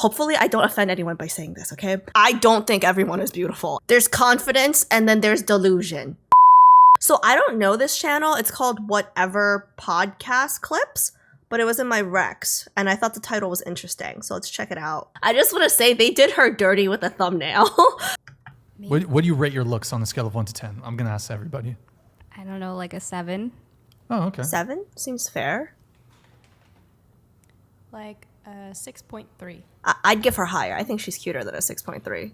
hopefully I don't offend anyone by saying this, okay? I don't think everyone is beautiful. There's confidence and then there's delusion. So I don't know this channel. It's called Whatever Podcast Clips, but it was in my Recs and I thought the title was interesting. So let's check it out. I just want to say they did her dirty with a thumbnail. What do you rate your looks on a scale of 1 to 10? I'm going to ask everybody. I don't know, like a 7. Oh, okay. 7? Seems fair. Like 6.3. I'd give her higher. I think she's cuter than a 6.3.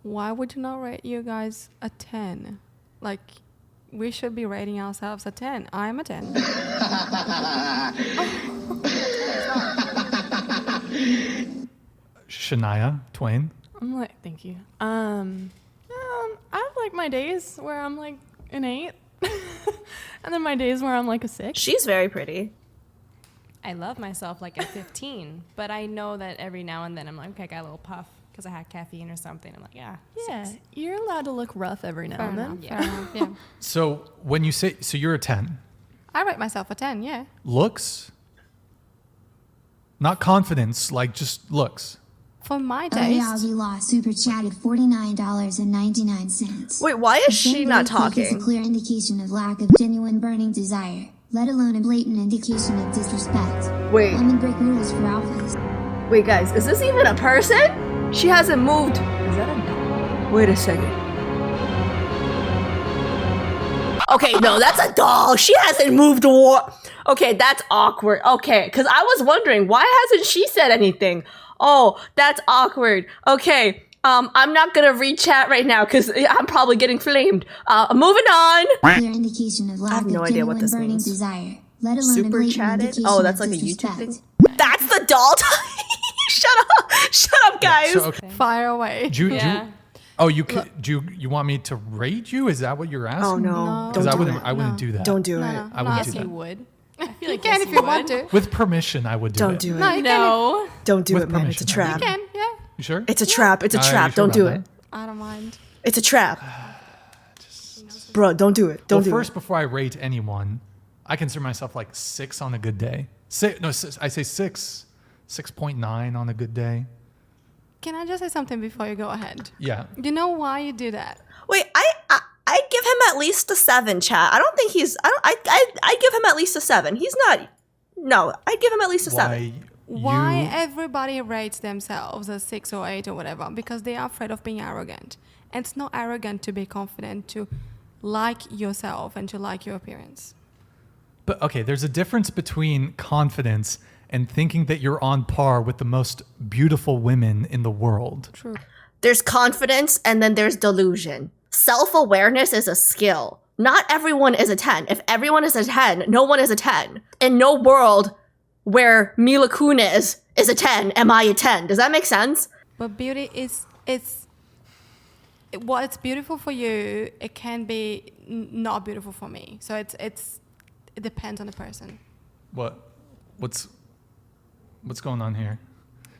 Why would you not rate you guys a 10? Like, we should be rating ourselves a 10. I'm a 10. Shania Twain. I'm like, thank you. I have like my days where I'm like an 8. And then my days where I'm like a 6. She's very pretty. I love myself like at 15, but I know that every now and then I'm like, okay, I got a little puff because I had caffeine or something. I'm like, yeah. Yeah, 6. you're allowed to look rough every now Fair and enough, then. yeah. Fair enough, yeah. So when you say, so you're a 10. I rate myself a 10, yeah. Looks? Not confidence, like just looks. For my Reality taste. Law super chatted $49.99. Wait, why is she Very not quick is talking? a clear indication of lack of genuine burning desire, let alone a blatant indication of disrespect. Wait. Women break rules for alphas. Wait, guys, is this even a person? She hasn't moved. Is that a doll? Wait a second. Okay, no, that's a doll. She hasn't moved. Okay, that's awkward. Okay, because I was wondering, why hasn't she said anything? Oh, that's awkward. Okay, I'm not gonna read chat right now because I'm probably getting flamed. Moving on. Clear indication of lack have no of idea what genuine this burning means. desire, let alone a Super blatant chatted? indication Oh, that's of like a YouTube disrespect. thing? That's the doll Shut up. Shut up, guys. So, okay. Fire away. Yeah. You want me to rate you? Is that what you're asking? Oh, no. No. Because Don't do I wouldn't do that. Don't do No, it. no. I wouldn't Yes, do that. you would. I feel You like can yes, if you want would. to. With permission, I would do Don't it. do it. No, you No. Don't do With it, man. It's a permission, I trap. can. You can, yeah. You sure? It's a trap. It's a Are you trap. sure Don't do about it. that? I don't mind. It's a trap. Bro, don't do it. Don't do First, it. before I rate anyone, I consider myself like 6 on a good day. I say 6.9 on a good day. Can I just say something before you go ahead? Yeah. You know why you do that? Wait, I give him at least a 7, chat. I don't think he's. I give him at least a 7. He's not. No, I give him at least a 7. Why everybody rates themselves a 6 or 8 or whatever? Because they are afraid of being arrogant. And it's not arrogant to be confident, to like yourself and to like your appearance. But okay, there's a difference between confidence and thinking that you're on par with the most beautiful women in the world. True. There's confidence and then there's delusion. Self-awareness is a skill. Not everyone is a 10. If everyone is a 10, no one is a 10. In no world where Mila Kunis is a 10, am I a 10? Does that make sense? But beauty is, what it's beautiful for you, it can be not beautiful for me. So it depends on the person. What's going on here?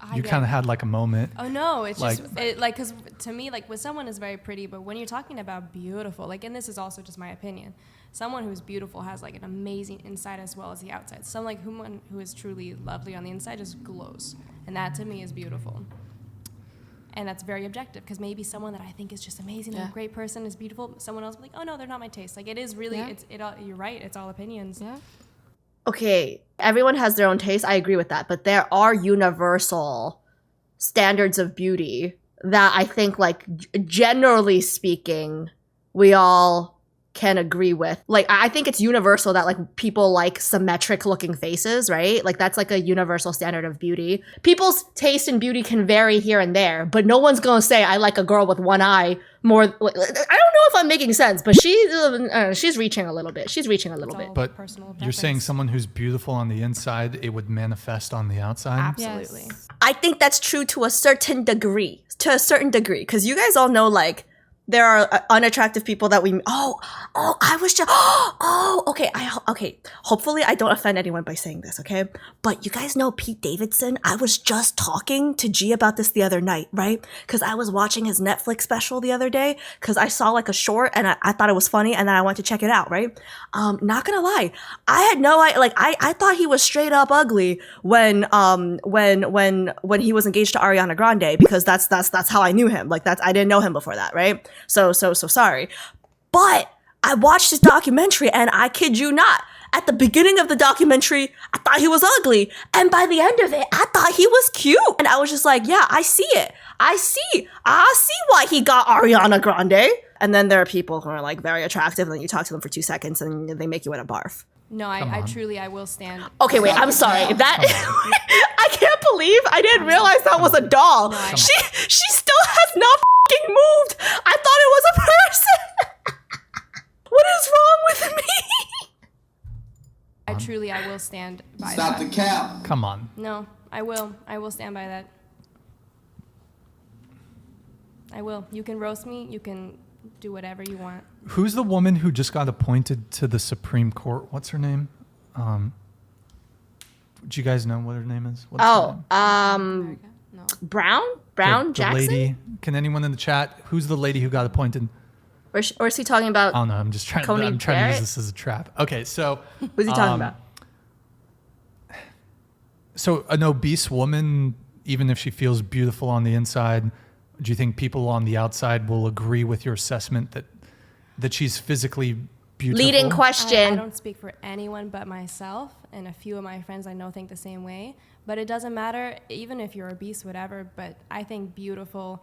I You get- kind of had like a moment. Oh no, it's Like- just because to me, like when someone is very pretty, but when you're talking about beautiful, like, and this is also just my opinion, someone who's beautiful has like an amazing inside as well as the outside. Someone who is truly lovely on the inside just glows, and that to me is beautiful. And that's very objective because maybe someone that I think is just amazing and Yeah. a great person is beautiful. Someone else will be like, oh no, they're not my taste. Like it is really, Yeah. you're right. It's all opinions. Yeah. Okay, everyone has their own taste. I agree with that. But there are universal standards of beauty that I think, like, generally speaking, we all can agree with. Like, I think it's universal that, like, people like symmetric looking faces, right? Like, that's like a universal standard of beauty. People's taste in beauty can vary here and there, but no one's gonna say, I like a girl with one eye more. I don't know if I'm making sense, but she's reaching a little bit. She's reaching a little It's bit. all But personal you're saying preference. someone who's beautiful on the inside, it would manifest on the outside? Absolutely. Yes. I think that's true to a certain degree. Because you guys all know, like, there are unattractive people that we I was just okay, hopefully I don't offend anyone by saying this, okay? But you guys know Pete Davidson? I was just talking to G about this the other night, right? Because I was watching his Netflix special the other day because I saw like a short and I thought it was funny, and then I went to check it out, right? Not gonna lie, I had no idea. Like I thought he was straight up ugly when he was engaged to Ariana Grande, because that's how I knew him. Like I didn't know him before that, right? So sorry. But I watched this documentary, and I kid you not, at the beginning of the documentary, I thought he was ugly. And by the end of it, I thought he was cute. And I was just like, yeah, I see it. I see why he got Ariana Grande. And then there are people who are like very attractive, and then you talk to them for 2 seconds and they make you want to barf. No, I truly, I will stand. Okay, wait, I'm sorry. I can't believe I didn't realize that was a doll. No, she still has not f***ing moved. I thought it was a person. What is wrong with me? I will stand by Stop that. the cap. Come on. No, I will stand by that. I will. You can roast me. You can do whatever you want. Who's the woman who just got appointed to the Supreme Court? What's her name? Do you guys know what her name is? What's her name? No. Brown The Jackson? lady. Can anyone in the chat? Who's the lady who got appointed? Or is he talking about? I don't know. I'm just trying. Coney I'm trying to Barrett? use this as a trap. Okay, so Who's he talking about? So an obese woman, even if she feels beautiful on the inside, do you think people on the outside will agree with your assessment that she's physically beautiful? Leading I question. don't speak for anyone but myself, and a few of my friends I know think the same way. But it doesn't matter, even if you're obese, whatever. But I think beautiful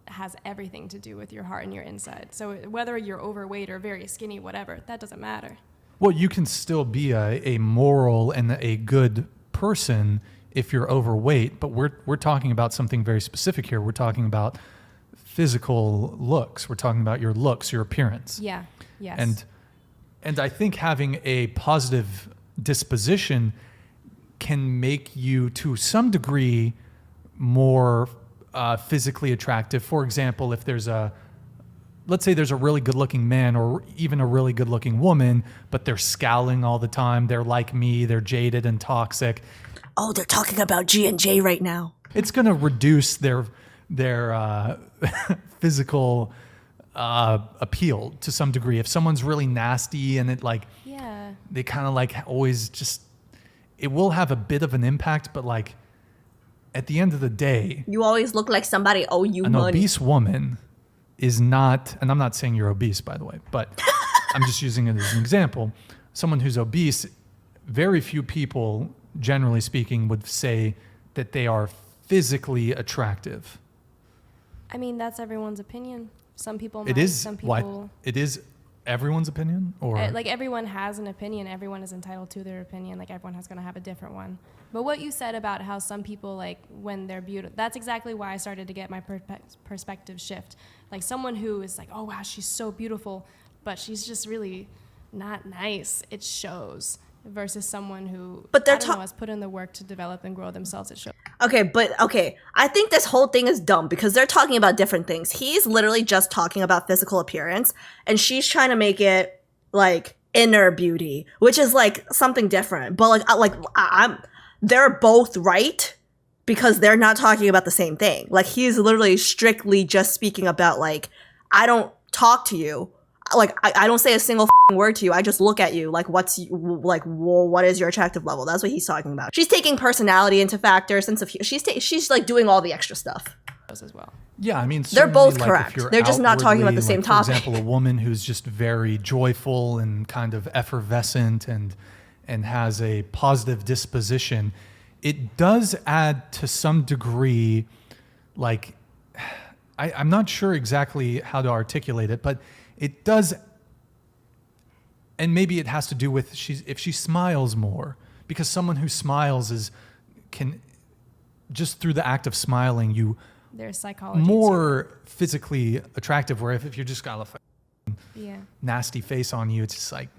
has everything to do with your heart and your inside. So whether you're overweight or very skinny, whatever, that doesn't matter. Well, you can still be a moral and a good person if you're overweight, but we're talking about something very specific here. We're talking about physical looks. We're talking about your looks, your appearance. Yeah. Yes. And I think having a positive disposition can make you, to some degree, more physically attractive. For example, if let's say there's a really good-looking man or even a really good-looking woman, but they're scowling all the time. They're like me. They're jaded and toxic. Oh, they're talking about G&J right now. It's going to reduce their physical appeal to some degree. If someone's really nasty and they kind of like always just, it will have a bit of an impact, but like at the end of the day, You always look like somebody owe you an money. obese woman is not, and I'm not saying you're obese, by the way, but I'm just using it as an example. Someone who's obese, very few people, generally speaking, would say that they are physically attractive. I mean, that's everyone's opinion. Some people might, It is some why people... it is everyone's opinion, or like everyone has an opinion. Everyone is entitled to their opinion. Like everyone has going to have a different one. But what you said about how some people, like when they're beautiful, that's exactly why I started to get my perspective shift. Like someone who is like, oh wow, she's so beautiful, but she's just really not nice. It shows. Versus someone who, But they're I don't know, has put in the work to develop and grow themselves. It shows. Okay. I think this whole thing is dumb because they're talking about different things. He's literally just talking about physical appearance, and she's trying to make it like inner beauty, which is like something different. But they're both right because they're not talking about the same thing. Like he's literally strictly just speaking about like, I don't talk to you. Like I don't say a single word to you. I just look at you. Like what is your attractive level? That's what he's talking about. She's taking personality into factor, sense of she's like doing all the extra stuff. As well. yeah, I mean, They're both certainly, like, if correct. you're They're just not talking about the outwardly, same like, topic. For example, a woman who's just very joyful and kind of effervescent and has a positive disposition, it does add to some degree, like I'm not sure exactly how to articulate it, but it does, and maybe it has to do with if she smiles more, because someone who smiles can just through the act of smiling, you There's psychology. more physically attractive. Where if you're just got a Yeah. nasty face on you, it's just like,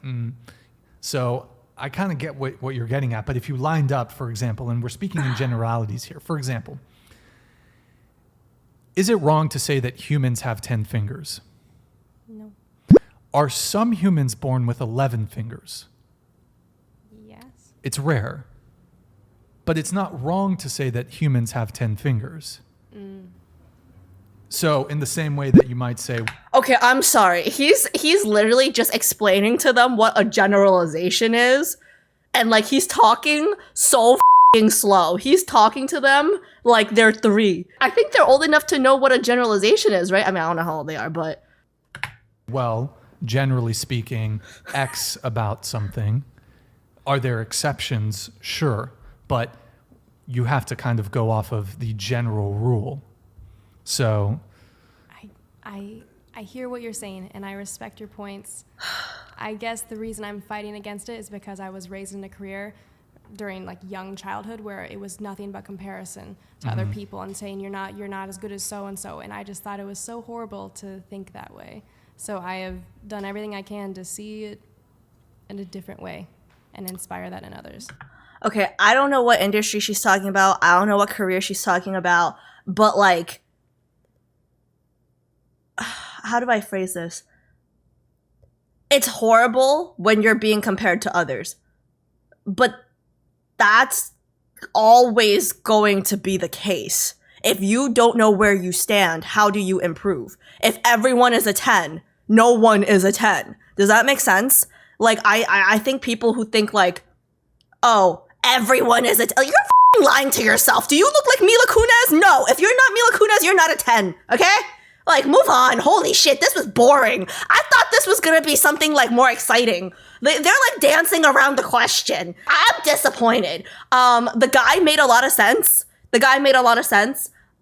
So I kind of get what you're getting at, but if you lined up, for example, and we're speaking in generalities here, for example, is it wrong to say that humans have 10 fingers? No. Are some humans born with 11 fingers? Yes. It's rare. But it's not wrong to say that humans have 10 fingers. So in the same way that you might say, Okay, I'm sorry. He's literally just explaining to them what a generalization is, and like he's talking so f***ing slow. He's talking to them like they're 3. I think they're old enough to know what a generalization is, right? I mean, I don't know how old they are, but well, generally speaking, X about something. Are there exceptions? Sure. But you have to kind of go off of the general rule. So I hear what you're saying, and I respect your points. I guess the reason I'm fighting against it is because I was raised in a career during like young childhood where it was nothing but comparison to other people and saying you're not as good as so and so, and I just thought it was so horrible to think that way. So I have done everything I can to see it in a different way and inspire that in others. okay, I don't know what industry she's talking about. I don't know what career she's talking about, but like, how do I phrase this? It's horrible when you're being compared to others, but that's always going to be the case. If you don't know where you stand, how do you improve? If everyone is a 10, no one is a 10. Does that make sense? Like, I think people who think like, oh, everyone is a 10, you're f***ing lying to yourself. Do you look like Mila Kunis? No, if you're not Mila Kunis, you're not a 10, okay? Like, move on. Holy shit, this was boring. I thought this was gonna be something like more exciting. They're like dancing around the question. I'm disappointed. The guy made a lot of sense.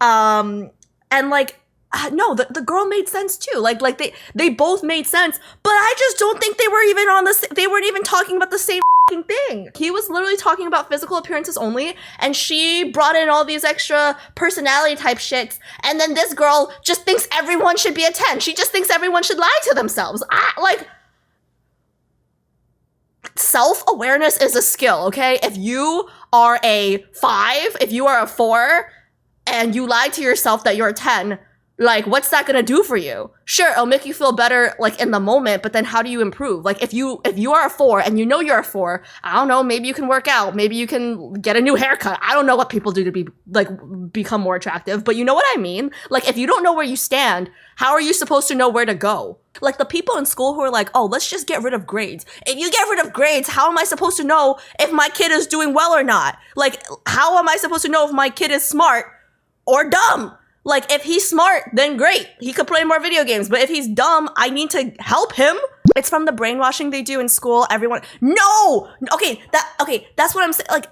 And like, no, the girl made sense too. Like they both made sense, but I just don't think they were even they weren't even talking about the same thing. He was literally talking about physical appearances only, and she brought in all these extra personality type shits, and then this girl just thinks everyone should be a 10. She just thinks everyone should lie to themselves. Self-awareness is a skill, okay? If you are a 5, if you are a 4, and you lie to yourself that you're a 10, like, what's that gonna do for you? Sure, it'll make you feel better, like, in the moment, but then how do you improve? Like, if you are a 4 and you know you're a 4, I don't know, maybe you can work out, maybe you can get a new haircut. I don't know what people do to become more attractive, but you know what I mean? Like, if you don't know where you stand, how are you supposed to know where to go? Like, the people in school who are like, oh, let's just get rid of grades. If you get rid of grades, how am I supposed to know if my kid is doing well or not? Like, how am I supposed to know if my kid is smart or dumb? Like, if he's smart, then great. He could play more video games. But if he's dumb, I need to help him. It's from the brainwashing they do in school. Everyone, no! Okay, that's what I'm saying. Like,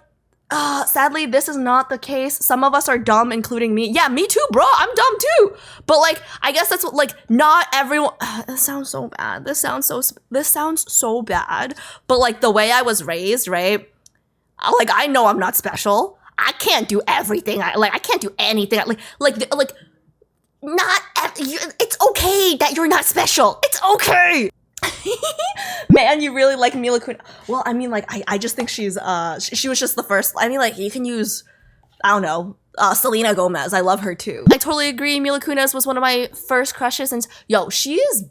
sadly, this is not the case. Some of us are dumb, including me. Yeah, me too, bro. I'm dumb too. But like, I guess that's what, like, not everyone. This sounds so bad. This sounds so bad. But like, the way I was raised, right? Like, I know I'm not special. I can't do everything. I can't do anything. It's okay that you're not special. It's okay. Man, you really like Mila Kunis. Well, I mean, like, I just think she was just the first. I mean, like, you can use, I don't know, Selena Gomez. I love her too. I totally agree. Mila Kunis was one of my first crushes, and yo, she is.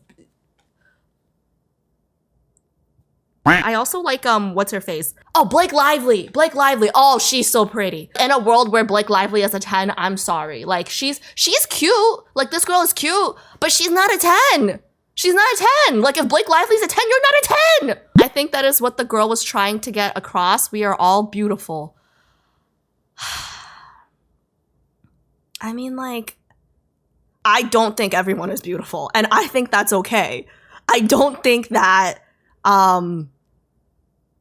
I also like, what's her face? Oh, Blake Lively. Oh, she's so pretty. In a world where Blake Lively is a 10, I'm sorry. Like, she's cute. Like, this girl is cute, but she's not a 10. She's not a 10. Like, if Blake Lively's a 10, you're not a 10. I think that is what the girl was trying to get across. We are all beautiful. I mean, like, I don't think everyone is beautiful, and I think that's okay. I don't think that,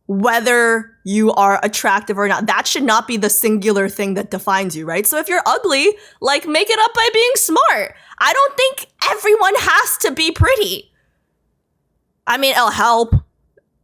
whether you are attractive or not, that should not be the singular thing that defines you, right? So if you're ugly, like, make it up by being smart. I don't think everyone has to be pretty. I mean, it'll help.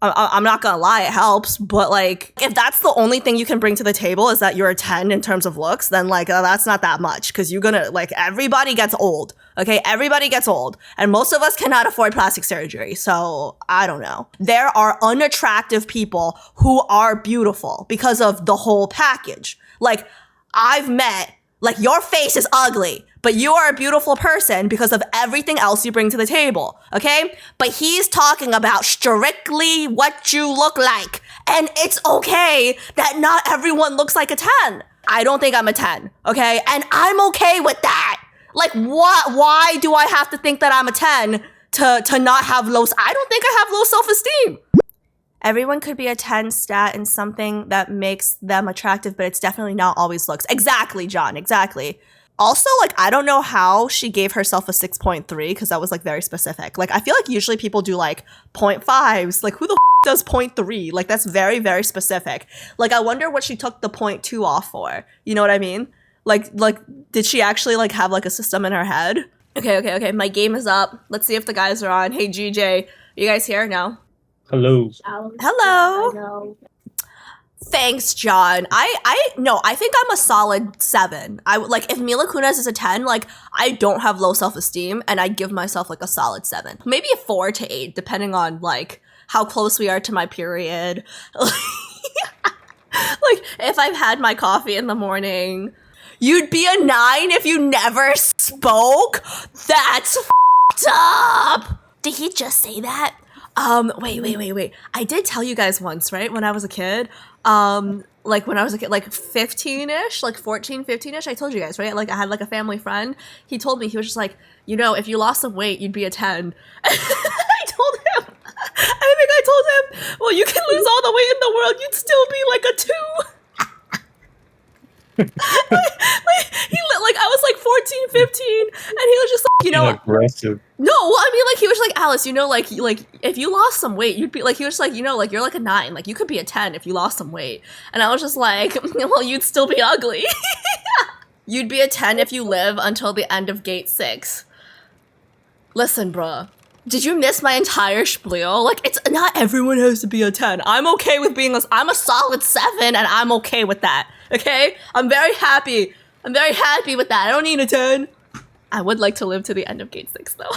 I'm not gonna lie, it helps, but like, if that's the only thing you can bring to the table is that you're a 10 in terms of looks, then like, that's not that much, because you're gonna, like, everybody gets old, okay? Everybody gets old, and most of us cannot afford plastic surgery, so I don't know. There are unattractive people who are beautiful because of the whole package. Like, I've met, like, your face is ugly, but you are a beautiful person because of everything else you bring to the table, okay? But he's talking about strictly what you look like. And it's okay that not everyone looks like a 10. I don't think I'm a 10, okay? And I'm okay with that. Like, what? Why do I have to think that I'm a 10 to not have low? I don't think I have low self-esteem. Everyone could be a 10 stat in something that makes them attractive, but it's definitely not always looks. Exactly, John, exactly. Also, like, I don't know how she gave herself a 6.3 because that was, like, very specific. Like, I feel like usually people do, like, 0.5s. Like, who the does 0.3? Like, that's very, very specific. Like, I wonder what she took the 0.2 off for. You know what I mean? Like, did she actually, like, have, like, a system in her head? Okay. My game is up. Let's see if the guys are on. Hey, GJ. You guys here? No? Hello. Hello. Thanks, John. I think I'm a solid 7. Like, if Mila Kunis is a 10, like, I don't have low self-esteem, and I give myself, like, a solid 7. Maybe a 4 to 8, depending on, like, how close we are to my period. Like, if I've had my coffee in the morning. You'd be a 9 if you never spoke? That's f***ed up! Did he just say that? Wait. I did tell you guys once, right? When I was a kid, like when I was a kid, like 15-ish, like 14, 15-ish, I told you guys, right? Like I had like a family friend. He told me, he was just like, you know, if you lost some weight, you'd be a 10. I told him, well, you can lose all the weight in the world, you'd still be like a 2. I was like 14, 15, and he was just like, you know, aggressive. No, well, I mean, like, he was like, Alice, you know, like, if you lost some weight, you'd be, like, he was like, you know, like, you're like a 9, like, you could be a 10 if you lost some weight. And I was just like, well, you'd still be ugly. You'd be a 10 if you live until the end of gate 6. Listen, bruh. Did you miss my entire spiel? Like, it's not everyone has to be a 10. I'm okay with being I'm a solid 7, and I'm okay with that. Okay? I'm very happy with that. I don't need a 10. I would like to live to the end of gate 6, though.